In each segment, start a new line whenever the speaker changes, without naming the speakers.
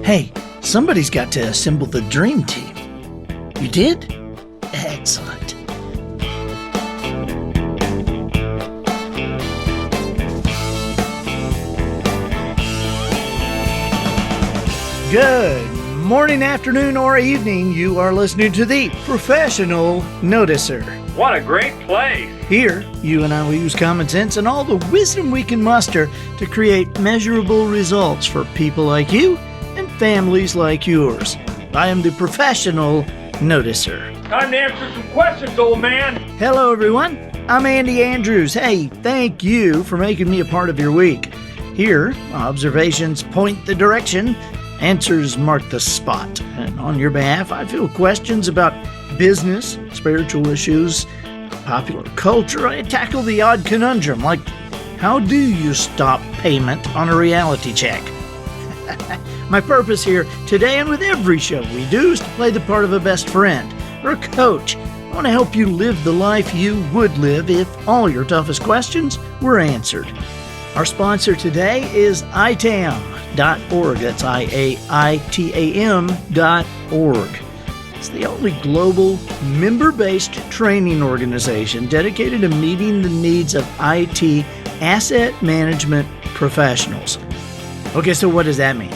Hey, somebody's got to assemble the dream team. You did? Excellent. Good morning, afternoon, or evening. You are listening to the Professional Noticer.
What a great place!
Here, you and I will use common sense and all the wisdom we can muster to create measurable results for people like you and families like yours. I am the Professional Noticer.
Time to answer some questions, old man.
Hello, everyone. I'm Andy Andrews. Hey, thank you for making me a part of your week. Here, observations point the direction, answers mark the spot. And on your behalf, I field questions about business, spiritual issues, popular culture. I tackle the odd conundrum, like how do you stop payment on a reality check? My purpose here today and with every show we do is to play the part of a best friend or a coach. I want to help you live the life you would live if all your toughest questions were answered. Our sponsor today is ITAM.org. That's IAITAM.org. It's the only global member-based training organization dedicated to meeting the needs of IT asset management professionals. Okay, so what does that mean?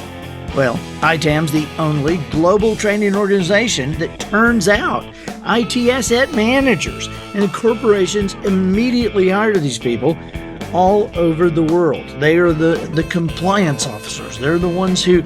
Well, ITAM's the only global training organization that turns out IT asset managers, and corporations immediately hire these people all over the world. They are the compliance officers. They're the ones who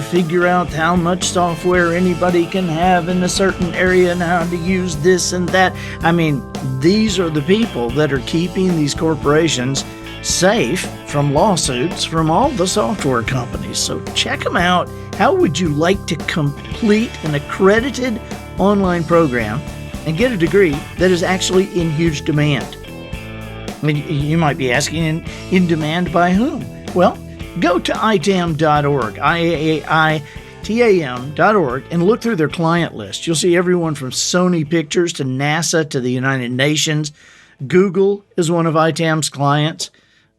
figure out how much software anybody can have in a certain area and how to use this and that. I mean, these are the people that are keeping these corporations safe from lawsuits from all the software companies. So check them out. How would you like to complete an accredited online program and get a degree that is actually in huge demand? I mean, you might be asking, in demand by whom? Well, go to ITAM.org, IAITAM.org, and look through their client list. You'll see everyone from Sony Pictures to NASA to the United Nations. Google is one of ITAM's clients.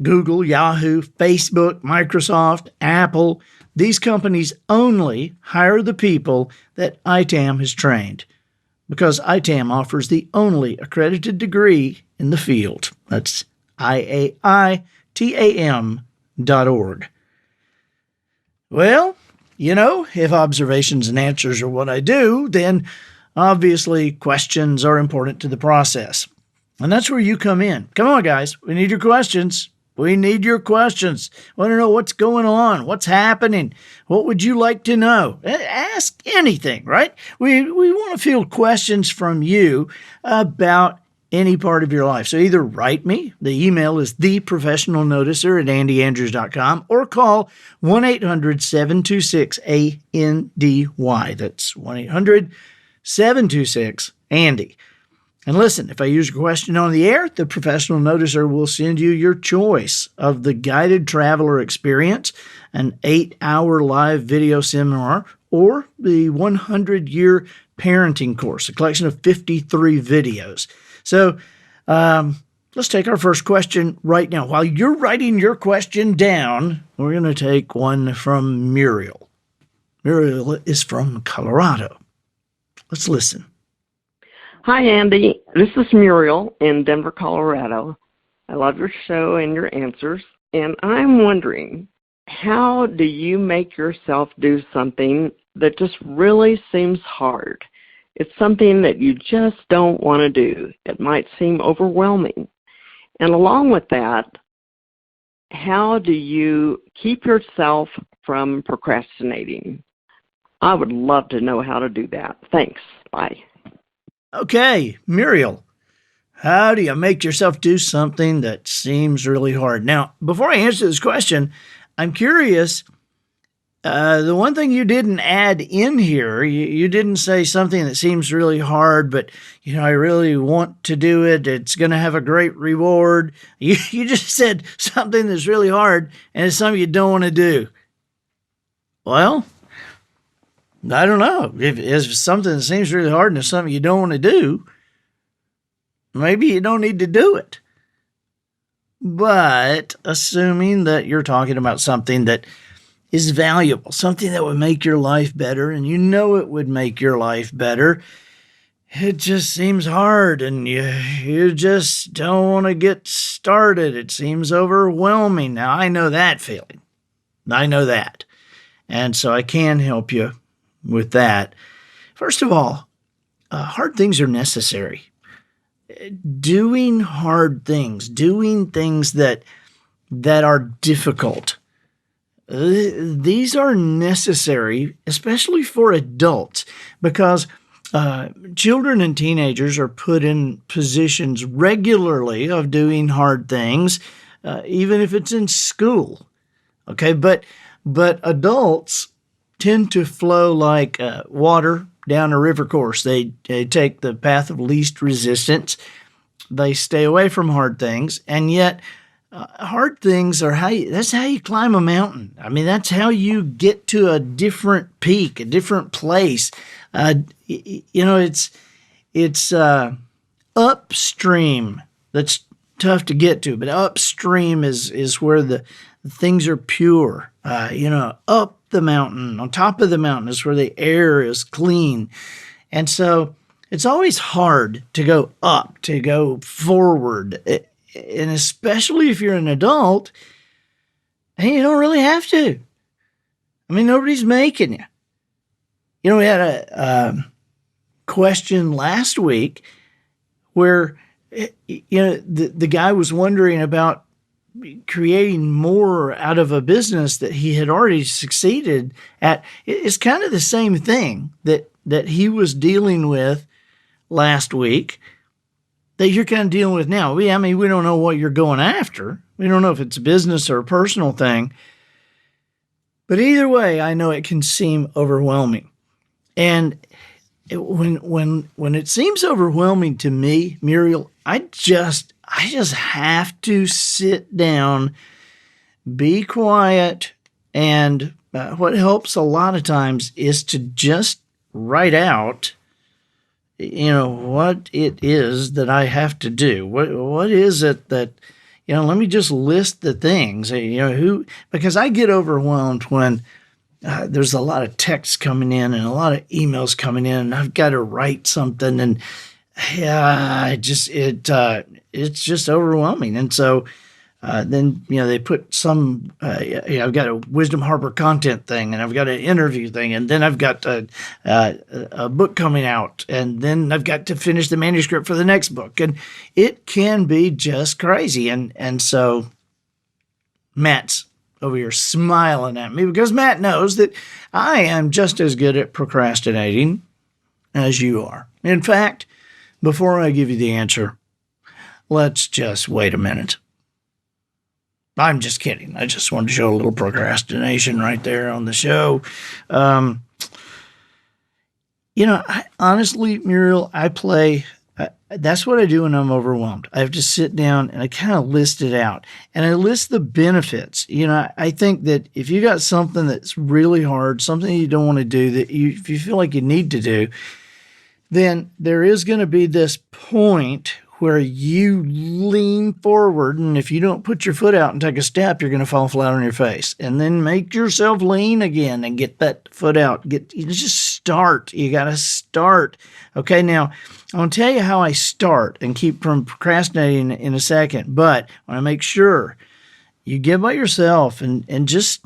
Google, Yahoo, Facebook, Microsoft, Apple. These companies only hire the people that ITAM has trained, because ITAM offers the only accredited degree in the field. That's IAITAM.org. Well, you know, if observations and answers are what I do, then obviously questions are important to the process. And that's where you come in. Come on, guys. We need your questions. We need your questions. I want to know what's going on, what's happening. What would you like to know? Ask anything, right? We want to field questions from you about any part of your life. So either write me. The email is theprofessionalnoticer@andyandrews.com, or call 1-800-726-ANDY. That's 1-800-726-ANDY. And listen, if I use your question on the air, the Professional Noticer will send you your choice of the Guided Traveler Experience, an 8-hour live video seminar, or the 100-year parenting course, a collection of 53 videos. So let's take our first question right now. While you're writing your question down, we're going to take one from Muriel. Muriel is from Colorado. Let's listen.
Hi, Andy. This is Muriel in Denver, Colorado. I love your show and your answers, and I'm wondering, how do you make yourself do something that just really seems hard? It's something that you just don't want to do. It might seem overwhelming. And along with that, how do you keep yourself from procrastinating? I would love to know how to do that. Thanks. Bye.
Okay, Muriel, how do you make yourself do something that seems really hard? Now, before I answer this question, I'm curious. The one thing you didn't add in here, you didn't say something that seems really hard, but, I really want to do it. It's going to have a great reward. You just said something that's really hard, and it's something you don't want to do. Well, I don't know. If it's something that seems really hard and it's something you don't want to do, maybe you don't need to do it. But assuming that you're talking about something that is valuable, something that would make your life better, and you know it would make your life better, it just seems hard and you just don't want to get started. It seems overwhelming. Now, I know that feeling. I know that. And so I can help you with that. First of all, hard things are necessary. Doing hard things, doing things that are difficult, these are necessary, especially for adults, because children and teenagers are put in positions regularly of doing hard things, even if it's in school. Okay, but adults tend to flow like water down a river course. They take the path of least resistance. They stay away from hard things, and yet hard things are that's how you climb a mountain. I mean, that's how you get to a different peak, a different place. It's upstream that's tough to get to, but upstream is where the things are pure. Up the mountain, on top of the mountain is where the air is clean. And so it's always hard to go up, to go forward. And especially if you're an adult, and you don't really have to. I mean, nobody's making you. We had a question last week where, the guy was wondering about creating more out of a business that he had already succeeded at. It's kind of the same thing that he was dealing with last week that you're kind of dealing with now. We don't know what you're going after. We don't know if it's a business or a personal thing. But either way, I know it can seem overwhelming. And when it seems overwhelming to me, Muriel, I just have to sit down, be quiet, and what helps a lot of times is to just write out, what it is that I have to do. What is it that, let me just list the things, because I get overwhelmed when there's a lot of texts coming in and a lot of emails coming in, and I've got to write something, and it's just overwhelming. And so then they put some. I've got a Wisdom Harbor content thing, and I've got an interview thing, and then I've got a book coming out, and then I've got to finish the manuscript for the next book, and it can be just crazy. And so Matt's over here smiling at me because Matt knows that I am just as good at procrastinating as you are. In fact, before I give you the answer, let's just wait a minute. I'm just kidding. I just wanted to show a little procrastination right there on the show. Honestly, Muriel, I play. That's what I do when I'm overwhelmed. I have to sit down and I kind of list it out. And I list the benefits. I think that if you got something that's really hard, something you don't want to do, that if you feel like you need to do, then there is going to be this point where you lean forward, and if you don't put your foot out and take a step, you're going to fall flat on your face. And then make yourself lean again and get that foot out. Just start. You got to start. Okay, now I'm going to tell you how I start and keep from procrastinating in a second, but I want to make sure you get by yourself and just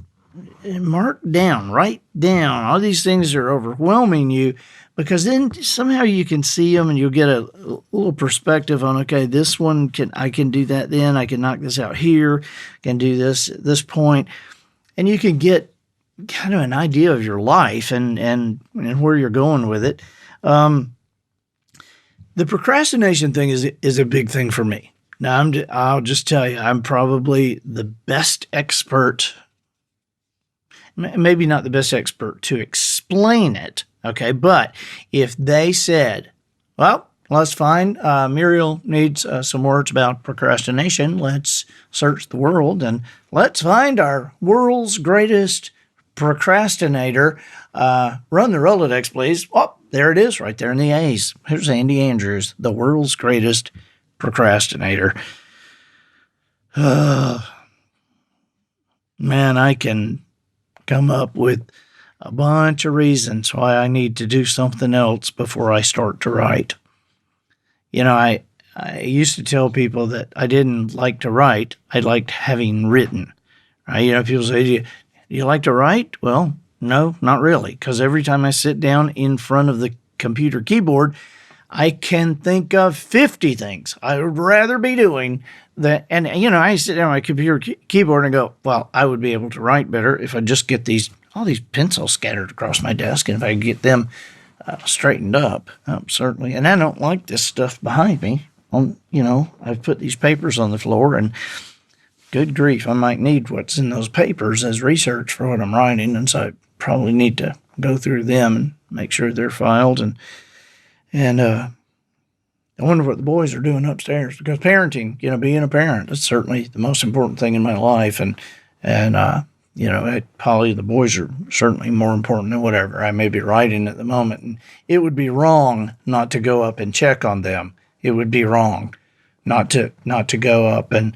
write down all these things that are overwhelming you, because then somehow you can see them and you'll get a little perspective on, okay, this one I can do that, then I can knock this out here, can do this at this point, and you can get kind of an idea of your life and where you're going with it. The procrastination thing is a big thing for me. Now I'll just tell you, I'm probably the best expert, maybe not the best expert to explain it. Okay, but if they said, well, let's find, Muriel needs some words about procrastination. Let's search the world and let's find our world's greatest procrastinator. Run the Rolodex, please. Oh, there it is right there in the A's. Here's Andy Andrews, the world's greatest procrastinator. Man, I can come up with a bunch of reasons why I need to do something else before I start to write. I used to tell people that I didn't like to write. I liked having written. Right? People say, do you like to write? Well, no, not really, because every time I sit down in front of the computer keyboard, I can think of 50 things I would rather be doing that. And, I sit down on my computer keyboard and go, well, I would be able to write better if I just get all these pencils scattered across my desk, and if I get them straightened up, certainly. And I don't like this stuff behind me. I've put these papers on the floor, and good grief, I might need what's in those papers as research for what I'm writing, and so I probably need to go through them and make sure they're filed. And I wonder what the boys are doing upstairs, because parenting, being a parent, is certainly the most important thing in my life, and Polly, the boys are certainly more important than whatever I may be writing at the moment, and it would be wrong not to go up and check on them. It would be wrong not to go up and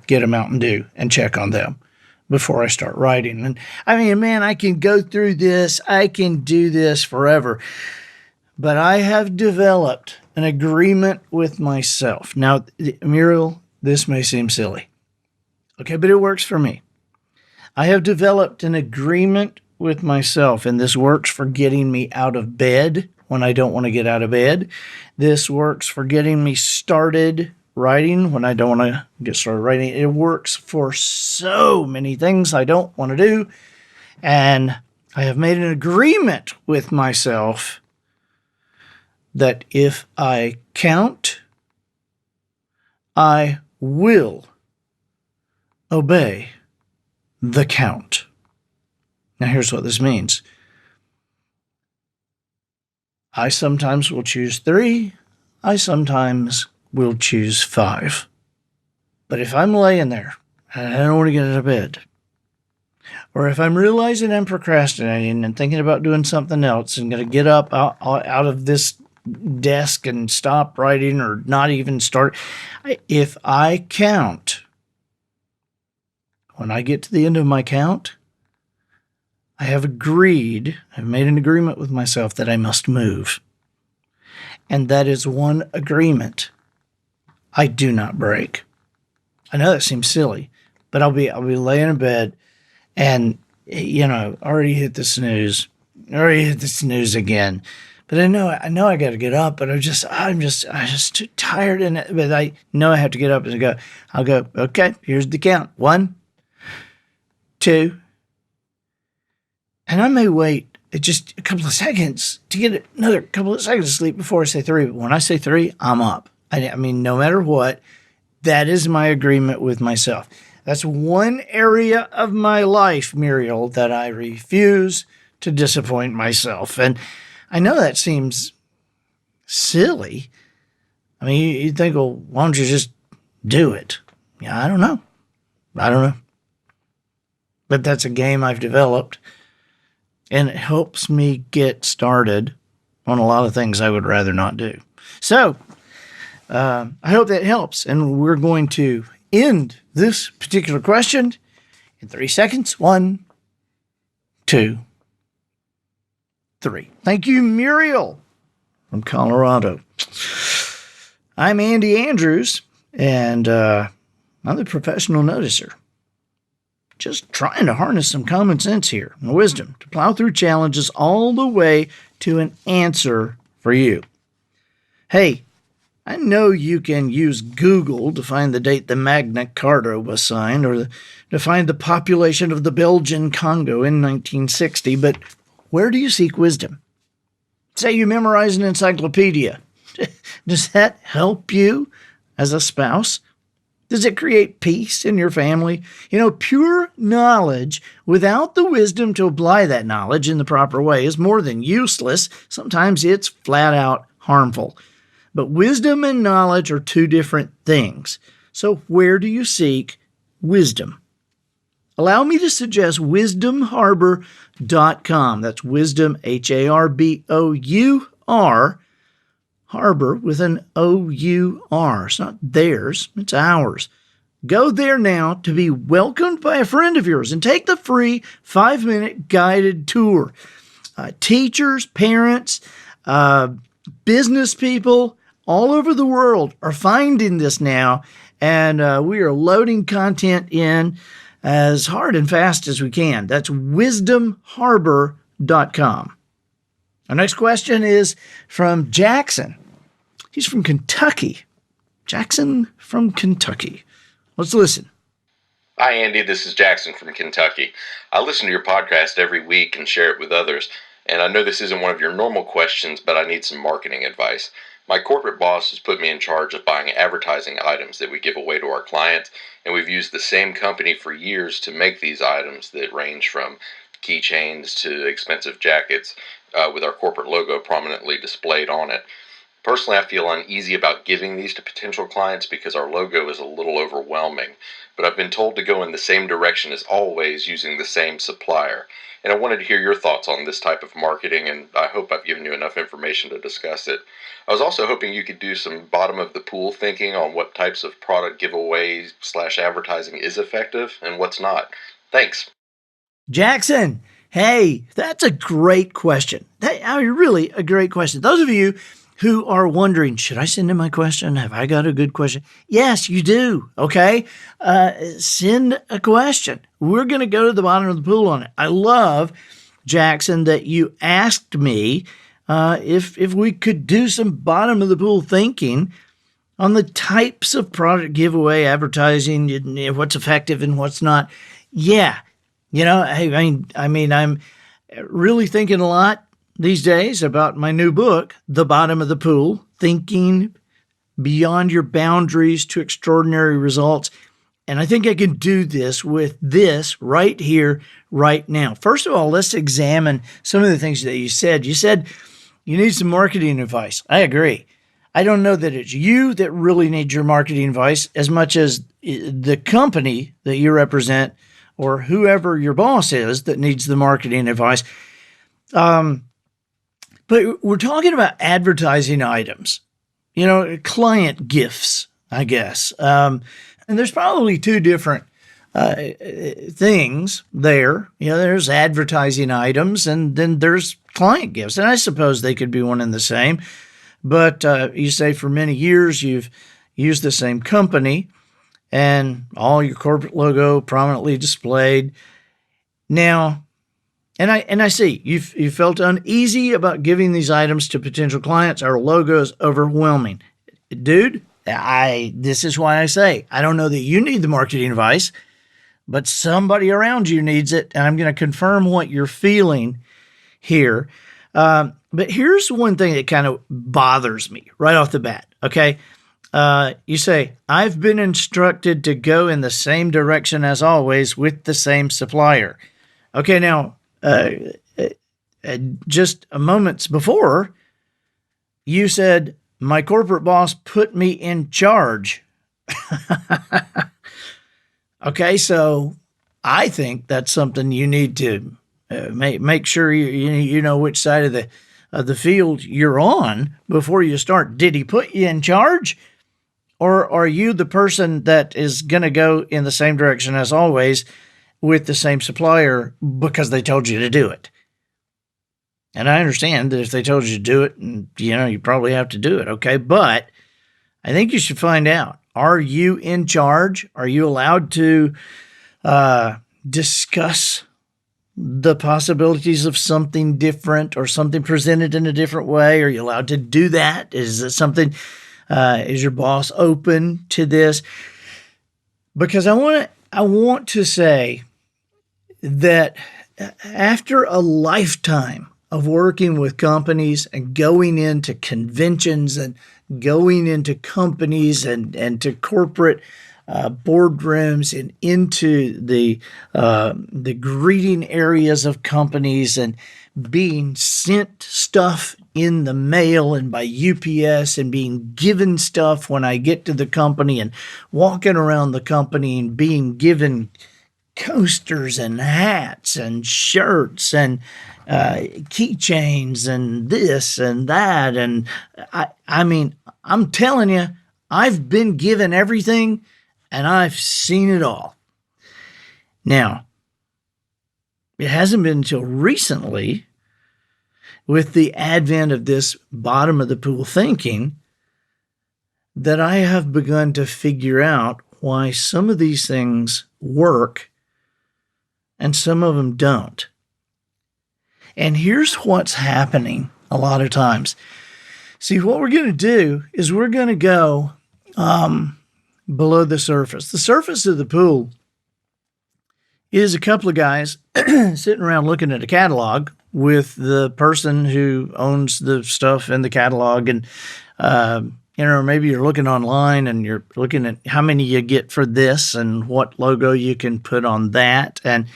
get a Mountain Dew and check on them before I start writing. And I can go through this. I can do this forever. But I have developed an agreement with myself. Now, Muriel, this may seem silly. Okay, but it works for me. I have developed an agreement with myself, and this works for getting me out of bed when I don't want to get out of bed. This works for getting me started writing when I don't want to get started writing. It works for so many things I don't want to do. And I have made an agreement with myself that if I count, I will obey the count. Now, here's what this means. I sometimes will choose 3. I sometimes will choose 5. But if I'm laying there and I don't want to get out of bed, or if I'm realizing I'm procrastinating and thinking about doing something else and going to get up out of this desk and stop writing or not even start, if I count, when I get to the end of my count, I've made an agreement with myself that I must move. And that is one agreement I do not break. I know that seems silly, but I'll be laying in bed and, already hit the snooze again. But I know I got to get up, but I'm just too tired. But I know I have to get up and I'll go, okay, here's the count. 1, 2, and I may wait just a couple of seconds to get another couple of seconds of sleep before I say 3. But when I say 3, I'm up. No matter what, that is my agreement with myself. That's one area of my life, Muriel, that I refuse to disappoint myself. And I know that seems silly. You'd think, well, why don't you just do it? Yeah, I don't know. But that's a game I've developed, and it helps me get started on a lot of things I would rather not do. So I hope that helps, and we're going to end this particular question in 3 seconds. 1, 2, 3. Thank you, Muriel from Colorado. I'm Andy Andrews, and I'm the professional noticer. Just trying to harness some common sense here and wisdom to plow through challenges all the way to an answer for you. Hey, I know you can use Google to find the date the Magna Carta was signed or to find the population of the Belgian Congo in 1960, but where do you seek wisdom? Say you memorize an encyclopedia. Does that help you as a spouse? Does it create peace in your family? Pure knowledge without the wisdom to apply that knowledge in the proper way is more than useless. Sometimes it's flat out harmful. But wisdom and knowledge are two different things. So where do you seek wisdom? Allow me to suggest wisdomharbor.com. That's wisdom, Harbor, harbor with an O-U-R. It's not theirs, it's ours. Go there now to be welcomed by a friend of yours and take the free 5-minute guided tour. Teachers, parents, business people all over the world are finding this now, and we are loading content in as hard and fast as we can. That's wisdomharbor.com. Our next question is from Jackson. He's from Kentucky. Jackson from Kentucky. Let's listen.
Hi, Andy. This is Jackson from Kentucky. I listen to your podcast every week and share it with others. And I know this isn't one of your normal questions, but I need some marketing advice. My corporate boss has put me in charge of buying advertising items that we give away to our clients, and we've used the same company for years to make these items that range from keychains to expensive jackets with our corporate logo prominently displayed on it. Personally, I feel uneasy about giving these to potential clients because our logo is a little overwhelming, but I've been told to go in the same direction as always using the same supplier. And I wanted to hear your thoughts on this type of marketing, and I hope I've given you enough information to discuss it. I was also hoping you could do some bottom-of-the-pool thinking on what types of product giveaways / advertising is effective and what's not. Thanks.
Jackson, hey, that's a great question. Really a great question. Those of you who are wondering, should I send in my question? Have I got a good question? Yes, you do. Okay. Send a question. We're going to go to the bottom of the pool on it. I love, Jackson, that you asked me if we could do some bottom of the pool thinking on the types of product giveaway advertising, what's effective and what's not. Yeah. I'm really thinking a lot these days about my new book, The Bottom of the Pool, Thinking Beyond Your Boundaries to Extraordinary Results. And I think I can do this with this right here, right now. First of all, let's examine some of the things that you said. You said you need some marketing advice. I agree. I don't know that it's you that really needs your marketing advice as much as the company that you represent or whoever your boss is that needs the marketing advice. But we're talking about advertising items, client gifts, I guess. And there's probably two different things there. There's advertising items and then there's client gifts. And I suppose they could be one and the same. But you say for many years you've used the same company and all your corporate logo prominently displayed. Now, And I see you felt uneasy about giving these items to potential clients. Our logo is overwhelming. Dude, this is why I say, I don't know that you need the marketing advice, but somebody around you needs it. And I'm going to confirm what you're feeling here. But here's one thing that kind of bothers me right off the bat. Okay. You say, I've been instructed to go in the same direction as always with the same supplier. Okay. Now, just a moments before, you said, my corporate boss put me in charge. Okay, so I think that's something you need to make sure you know which side of the field you're on before you start. Did he put you in charge? Or are you the person that is going to go in the same direction as always with the same supplier because they told you to do it? And I understand that if they told you to do it, and you probably have to do it, okay? But I think you should find out, are you in charge? Are you allowed to discuss the possibilities of something different or something presented in a different way? Are you allowed to do that? Is it something, is your boss open to this? Because I want to say that after a lifetime of working with companies and going into conventions and going into companies and to corporate boardrooms and into the greeting areas of companies and being sent stuff in the mail and by UPS and being given stuff when I get to the company and walking around the company and being given coasters and hats and shirts and keychains and this and that. And I mean, I'm telling you, I've been given everything and I've seen it all. Now, it hasn't been until recently, with the advent of this bottom of the pool thinking, that I have begun to figure out why some of these things work and some of them don't. And here's what's happening a lot of times. See, what we're going to do is we're going to go below the surface. The surface of the pool is a couple of guys sitting around looking at a catalog with the person who owns the stuff in the catalog. And, maybe you're looking online and you're looking at how many you get for this and what logo you can put on that. And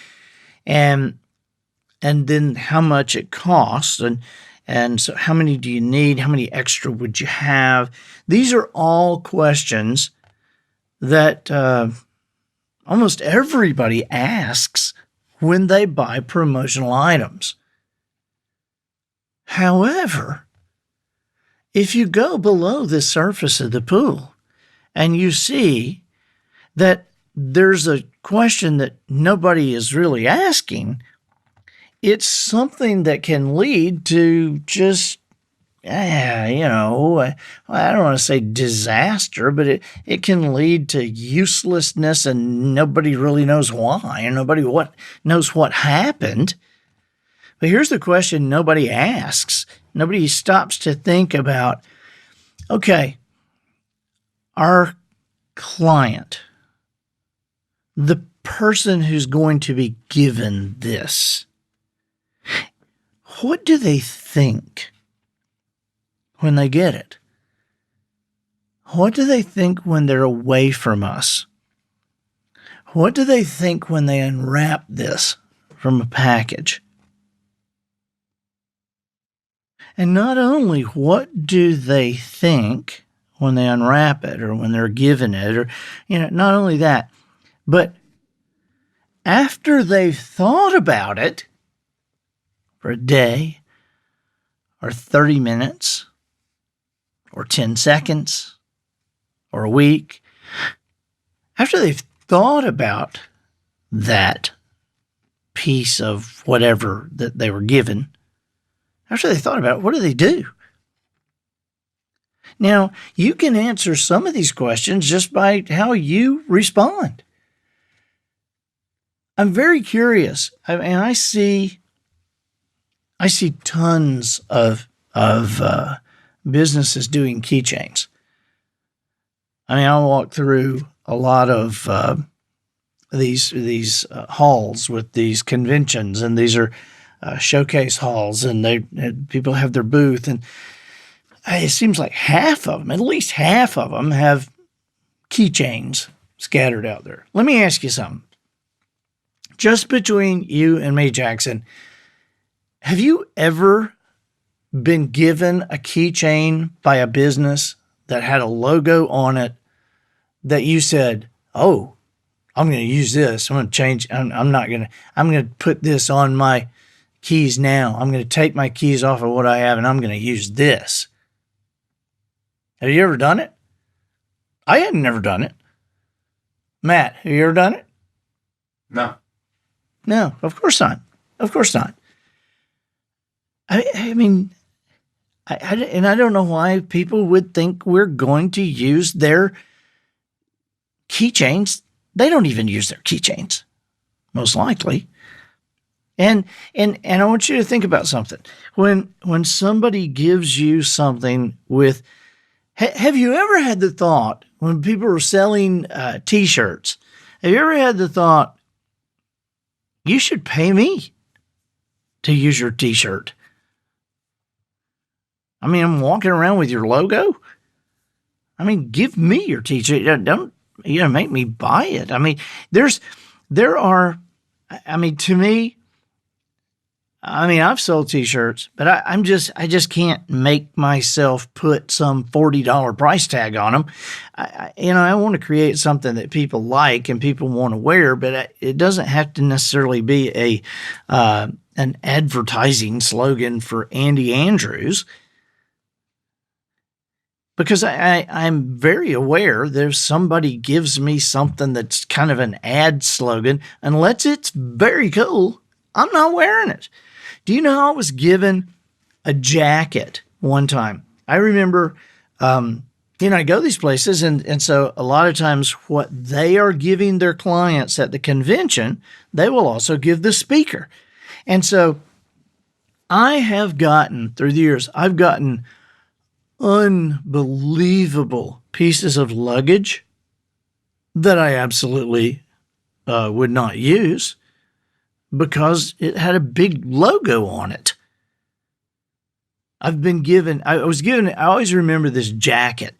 then how much it costs. And so how many do you need? How many extra would you have? These are all questions that almost everybody asks when they buy promotional items. However, if you go below the surface of the pool and you see that there's a question that nobody is really asking, it's something that can lead to just, I don't want to say disaster, but it can lead to uselessness and nobody really knows why and nobody knows what happened. But here's the question nobody asks. Nobody stops to think about, okay, our client, the person who's going to be given this, what do they think when they get it? What do they think when they're away from us? What do they think when they unwrap this from a package? And not only what do they think when they unwrap it or when they're given it, or, not only that, but after they've thought about it for a day or 30 minutes or 10 seconds or a week, after they've thought about that piece of whatever that they were given, after they thought about it, what do they do? Now, you can answer some of these questions just by how you respond. I'm very curious. I see tons of businesses doing keychains. I walk through a lot of these halls with these conventions, and these are showcase halls, and people have their booth, and it seems like at least half of them have keychains scattered out there. Let me ask you something. Just between you and me, Jackson, have you ever been given a keychain by a business that had a logo on it that you said, oh, I'm going to use this. I'm going to change. I'm going to put this on my keys now. I'm going to take my keys off of what I have and I'm going to use this. Have you ever done it? I had never done it. Matt, have you ever done it?
No.
No, of course not. Of course not. I mean, and I don't know why people would think we're going to use their keychains. They don't even use their keychains, most likely. And I want you to think about something. When somebody gives you something with, have you ever had the thought, when people are selling T-shirts, have you ever had the thought, you should pay me to use your T-shirt? I mean, I'm walking around with your logo. I mean, give me your T-shirt. Don't make me buy it. I mean, to me, I've sold T-shirts, but I just can't make myself put some $40 price tag on them. I want to create something that people like and people want to wear, but it doesn't have to necessarily be an advertising slogan for Andy Andrews. because I'm very aware that if somebody gives me something that's kind of an ad slogan, unless it's very cool, I'm not wearing it. Do you know I was given a jacket one time? I remember, I go these places, and so a lot of times what they are giving their clients at the convention, they will also give the speaker. And so I have gotten, through the years, I've gotten unbelievable pieces of luggage that I absolutely would not use because it had a big logo on it. I always remember this jacket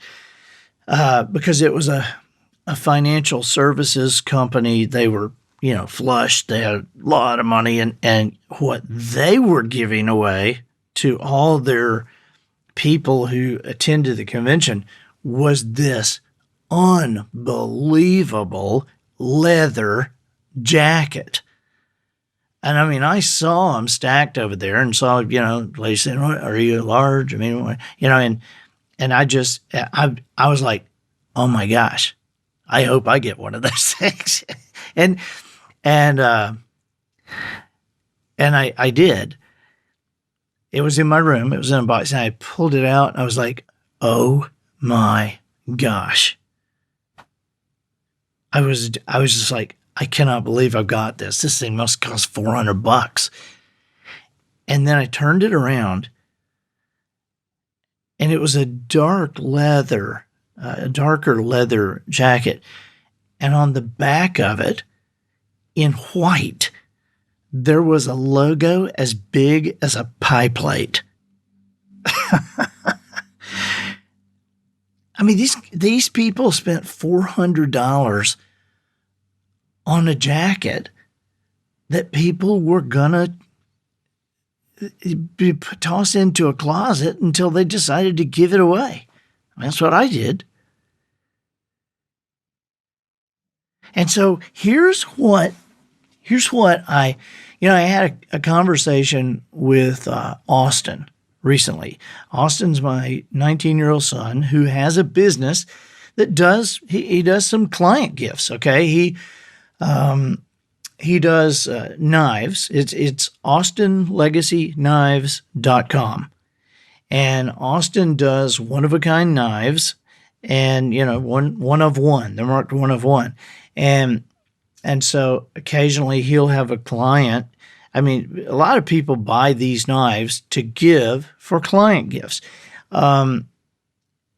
because it was a financial services company. They were, flush. They had a lot of money, and what they were giving away to all their people who attended the convention was this unbelievable leather jacket. And I mean, I saw them stacked over there and saw, lady saying, "Are you large?" I mean, and I was like, oh my gosh, I hope I get one of those things. and I did. It was in my room. It was in a box, and I pulled it out. And I was like, "Oh my gosh!" I was just like, "I cannot believe I've got this. This thing must cost $400." And then I turned it around, and it was a darker leather jacket, and on the back of it, in white, there was a logo as big as a pie plate. I mean, these people spent $400 on a jacket that people were gonna be tossed into a closet until they decided to give it away. That's what I did. And so here's what I had a conversation with Austin recently. Austin's my 19-year-old son who has a business that does some client gifts. Okay, he does knives. It's austinlegacyknives.com, and Austin does one-of-a-kind knives, and one of one. They're marked one of one, and so occasionally he'll have a client. I mean, a lot of people buy these knives to give for client gifts. But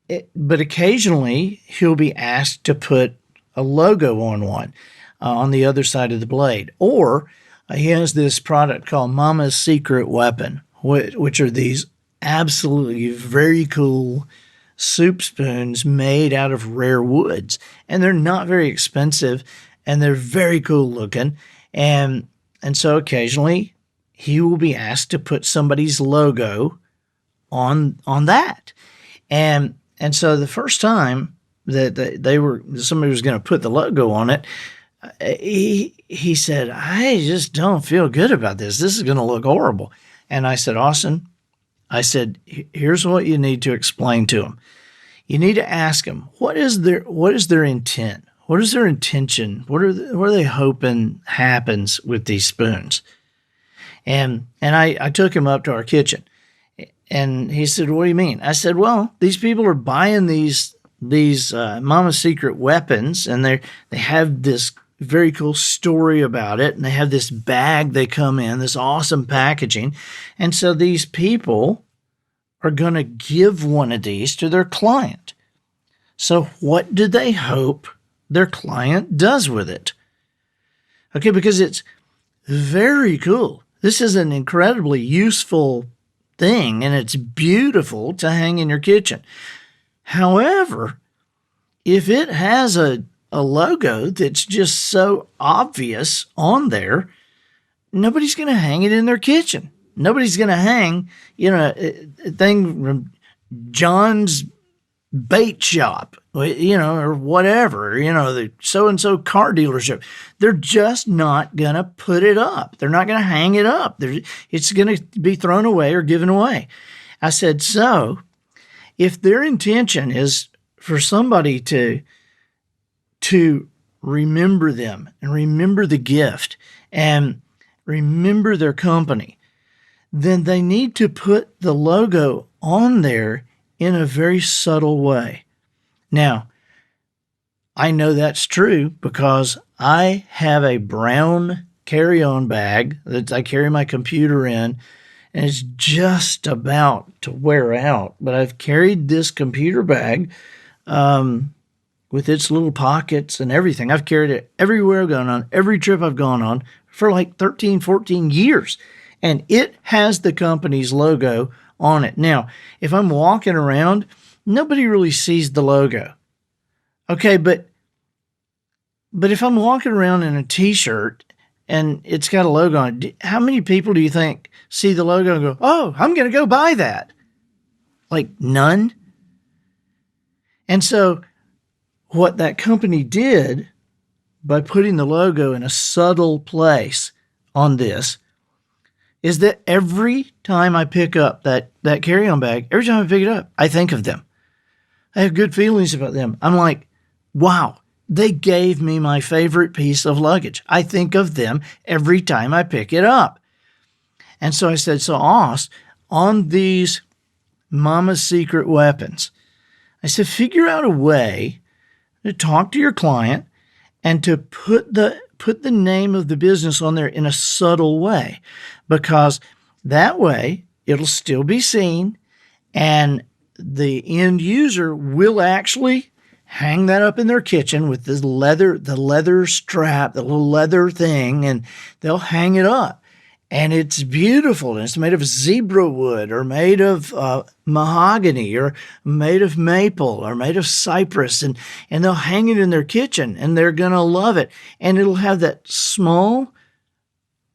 occasionally he'll be asked to put a logo on one on the other side of the blade. Or he has this product called Mama's Secret Weapon, which are these absolutely very cool soup spoons made out of rare woods. And they're not very expensive, and they're very cool looking. And so occasionally he will be asked to put somebody's logo on that. And so the first time that somebody was going to put the logo on it, he said, "I just don't feel good about this. This is going to look horrible." And I said, "Austin," I said, "here's what you need to explain to them. You need to ask them, what is their intent? What is their intention? What are they hoping happens with these spoons?" And I took him up to our kitchen, and he said, "What do you mean?" I said, "Well, these people are buying these Mama's Secret weapons, and they have this very cool story about it, and they have this bag they come in, this awesome packaging, and so these people are going to give one of these to their client. So what do they hope their client does with it?" Okay, because it's very cool. This is an incredibly useful thing, and it's beautiful to hang in your kitchen. However, if it has a logo that's just so obvious on there, nobody's going to hang it in their kitchen. Nobody's going to hang, a thing from John's bait shop, or whatever, the so-and-so car dealership. They're just not going to put it up. They're not going to hang it up. It's going to be thrown away or given away. I said, so if their intention is for somebody to remember them and remember the gift and remember their company, then they need to put the logo on there in a very subtle way. Now, I know that's true because I have a brown carry-on bag that I carry my computer in, and it's just about to wear out. But I've carried this computer bag with its little pockets and everything. I've carried it everywhere I've gone on, every trip I've gone on for like 13, 14 years. And it has the company's logo on it. Now, if I'm walking around, nobody really sees the logo. Okay, but if I'm walking around in a t-shirt and it's got a logo on it, how many people do you think see the logo and go, oh, I'm going to go buy that? Like none. And so what that company did by putting the logo in a subtle place on this is that every time I pick up that carry-on bag, every time I pick it up, I think of them. I have good feelings about them. I'm like, wow, they gave me my favorite piece of luggage. I think of them every time I pick it up. And so I said, so Oz, on these Mama's Secret weapons, I said, figure out a way to talk to your client and to put the name of the business on there in a subtle way, because that way it'll still be seen and the end user will actually hang that up in their kitchen with the leather strap, the little leather thing, and they'll hang it up. And it's beautiful. And it's made of zebra wood or made of mahogany or made of maple or made of cypress. And they'll hang it in their kitchen and they're going to love it. And it'll have that small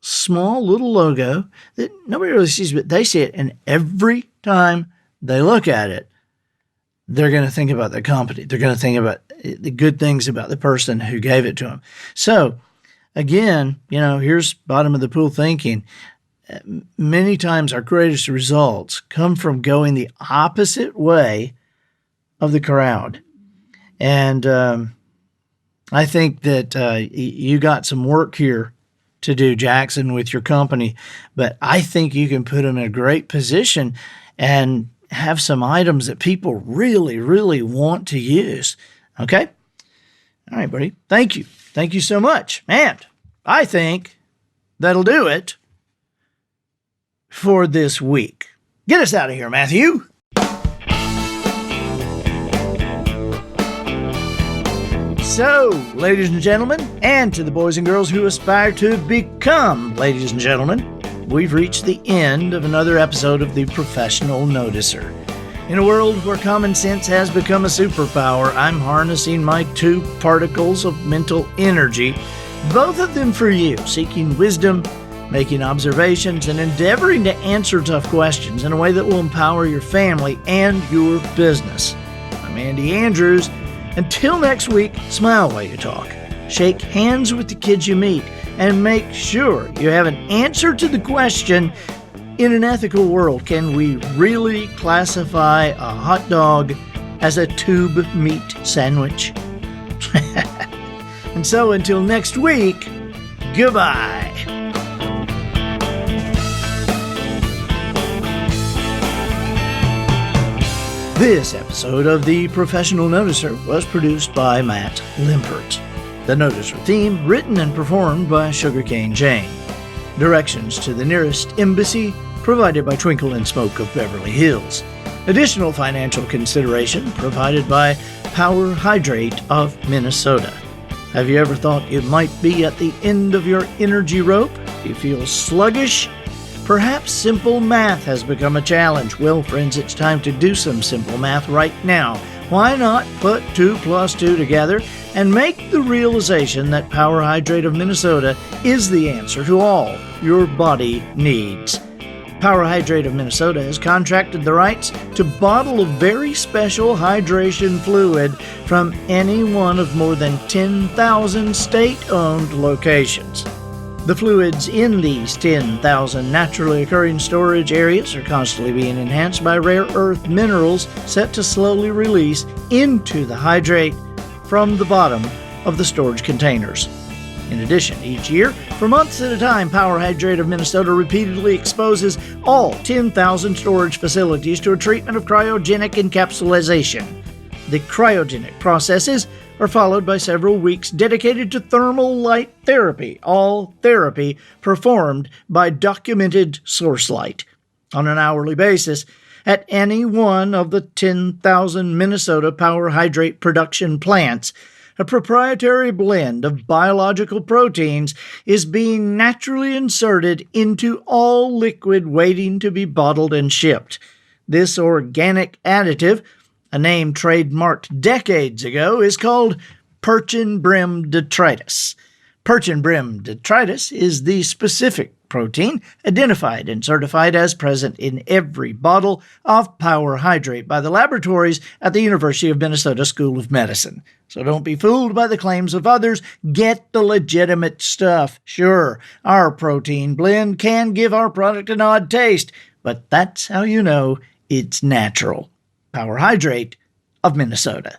little logo that nobody really sees, but they see it. And every time they look at it, they're going to think about the company. They're going to think about the good things about the person who gave it to them. So, again, here's bottom of the pool thinking. Many times our greatest results come from going the opposite way of the crowd. And I think that you got some work here to do, Jackson, with your company. But I think you can put them in a great position and have some items that people really, really want to use. Okay? All right, buddy. Thank you. Thank you so much. And I think that'll do it for this week. Get us out of here, Matthew. So, ladies and gentlemen, and to the boys and girls who aspire to become ladies and gentlemen, we've reached the end of another episode of the Professional Noticer. In a world where common sense has become a superpower, I'm harnessing my 2 particles of mental energy, both of them for you, seeking wisdom, making observations, and endeavoring to answer tough questions in a way that will empower your family and your business. I'm Andy Andrews. Until next week, smile while you talk, shake hands with the kids you meet, and make sure you have an answer to the question, in an ethical world, can we really classify a hot dog as a tube meat sandwich? And so until next week, goodbye. This episode of The Professional Noticer was produced by Matt Limpert. The Noticer theme written and performed by Sugarcane Jane. Directions to the nearest embassy provided by Twinkle and Smoke of Beverly Hills. Additional financial consideration provided by Power Hydrate of Minnesota. Have you ever thought you might be at the end of your energy rope? Do you feel sluggish? Perhaps simple math has become a challenge. Well, friends, it's time to do some simple math right now. Why not put 2 plus 2 together and make the realization that Power Hydrate of Minnesota is the answer to all your body needs. Power Hydrate of Minnesota has contracted the rights to bottle a very special hydration fluid from any one of more than 10,000 state-owned locations. The fluids in these 10,000 naturally occurring storage areas are constantly being enhanced by rare earth minerals set to slowly release into the hydrate from the bottom of the storage containers. In addition, each year, for months at a time, Power Hydrate of Minnesota repeatedly exposes all 10,000 storage facilities to a treatment of cryogenic encapsulation. The cryogenic processes are followed by several weeks dedicated to thermal light therapy, all therapy performed by documented source light. On an hourly basis, at any one of the 10,000 Minnesota Power Hydrate production plants, a proprietary blend of biological proteins is being naturally inserted into all liquid waiting to be bottled and shipped. This organic additive, a name trademarked decades ago, is called perchin brim detritus. Perchin brim detritus is the specific protein identified and certified as present in every bottle of Power Hydrate by the laboratories at the University of Minnesota School of Medicine. So don't be fooled by the claims of others. Get the legitimate stuff. Sure, our protein blend can give our product an odd taste, but that's how you know it's natural. Power Hydrate of Minnesota.